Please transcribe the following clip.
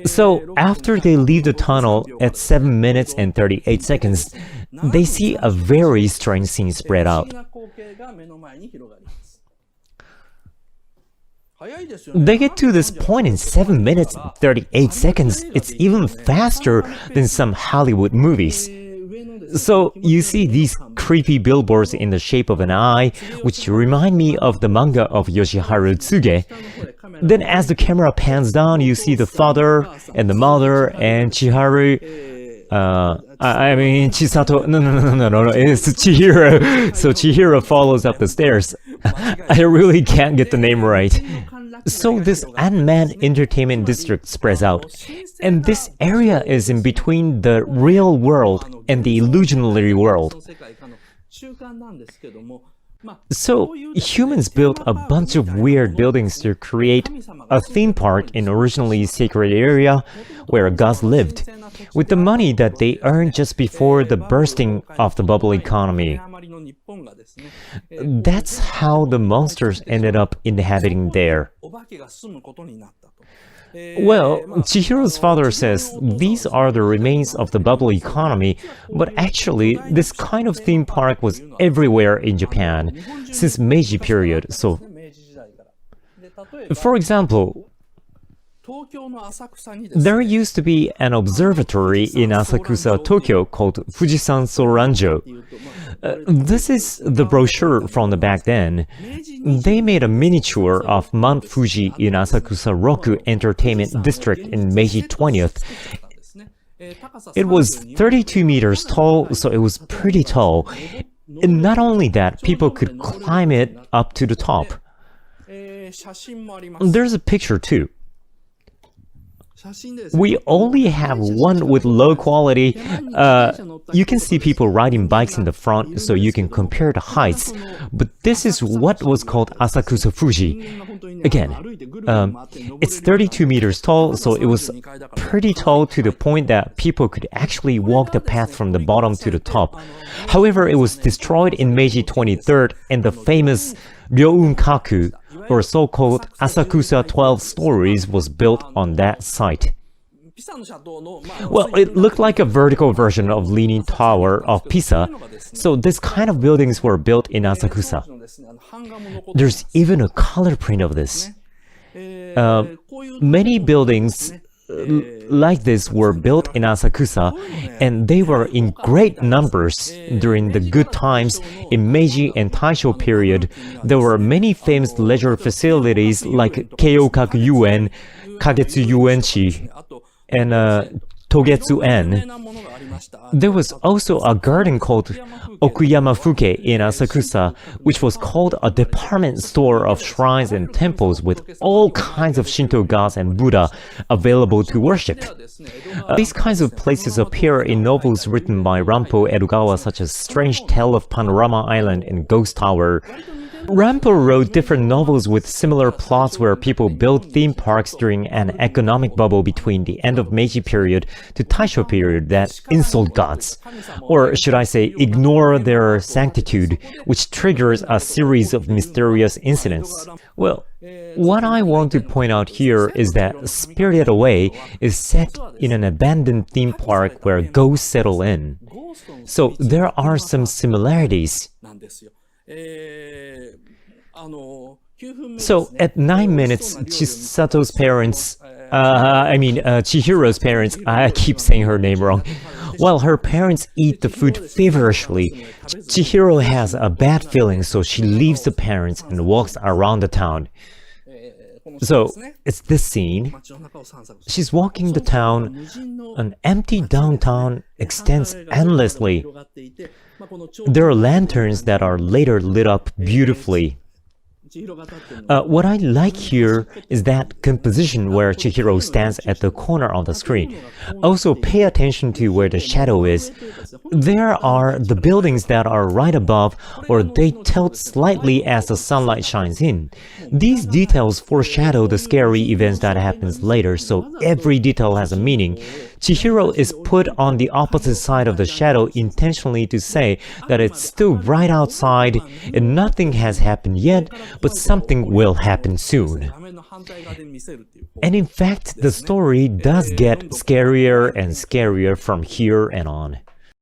So after they leave the tunnel at 7 minutes and 38 seconds, they see a very strange scene spread out. They get to this point in 7 minutes and 38 seconds. It's even faster than some Hollywood movies. So you see these creepy billboards in the shape of an eye, which remind me of the manga of Yoshiharu Tsuge. Then as the camera pans down, you see the father and the mother and Chiharu. Chisato. No, it's Chihiro. So Chihiro follows up the stairs. I really can't get the name right. So this unmanned entertainment district spreads out. And this area is in between the real world and the illusionary world. So humans built a bunch of weird buildings to create a theme park in originally sacred area where gods lived, with the money that they earned just before the bursting of the bubble economy. That's how the monsters ended up inhabiting there. Well, Chihiro's father says these are the remains of the bubble economy, but actually this kind of theme park was everywhere in Japan since Meiji period. So, for example, there used to be an observatory in Asakusa, Tokyo called Fujisan Soranjo. This is the brochure from the back then. They made a miniature of Mount Fuji in Asakusa Roku Entertainment District in Meiji 20th. It was 32 meters tall, so it was pretty tall. And not only that, people could climb it up to the top. There's a picture too. We only have one with low quality. You can see people riding bikes in the front, so you can compare the heights. But this is what was called Asakusa Fuji. Again, it's 32 meters tall, so it was pretty tall to the point that people could actually walk the path from the bottom to the top. However, it was destroyed in Meiji 23rd, and the famous Ryounkaku, or so-called Asakusa 12 stories, was built on that site. Well, it looked like a vertical version of Leaning Tower of Pisa, so this kind of buildings were built in Asakusa. There's even a color print of this. Many buildings like this were built in Asakusa, and they were in great numbers during the good times in Meiji and Taisho period. There were many famous leisure facilities like Keiyokaku Yuen, Kagetsu Yuenchi, and Togetsu-en. There was also a garden called Okuyama Fuke in Asakusa, which was called a department store of shrines and temples with all kinds of Shinto gods and Buddha available to worship. These kinds of places appear in novels written by Rampo Edogawa, such as Strange Tale of Panorama Island and Ghost Tower. Rampo wrote different novels with similar plots where people built theme parks during an economic bubble between the end of Meiji period to Taisho period that insult gods, or should I say ignore their sanctitude, which triggers a series of mysterious incidents. Well, what I want to point out here is that Spirited Away is set in an abandoned theme park where ghosts settle in. So there are some similarities. So at 9 minutes, Chisato's parents, Chihiro's parents, I keep saying her name wrong. While her parents eat the food feverishly, Chihiro has a bad feeling, so she leaves the parents and walks around the town. So it's this scene. She's walking the town. An empty downtown extends endlessly. There are lanterns that are later lit up beautifully. What I like here is that composition where Chihiro stands at the corner of the screen. Also pay attention to where the shadow is. There are the buildings that are right above, or they tilt slightly as the sunlight shines in. These details foreshadow the scary events that happens later, so every detail has a meaning. Chihiro is put on the opposite side of the shadow intentionally to say that it's still right outside and nothing has happened yet, but something will happen soon. And in fact, the story does get scarier and scarier from here and on.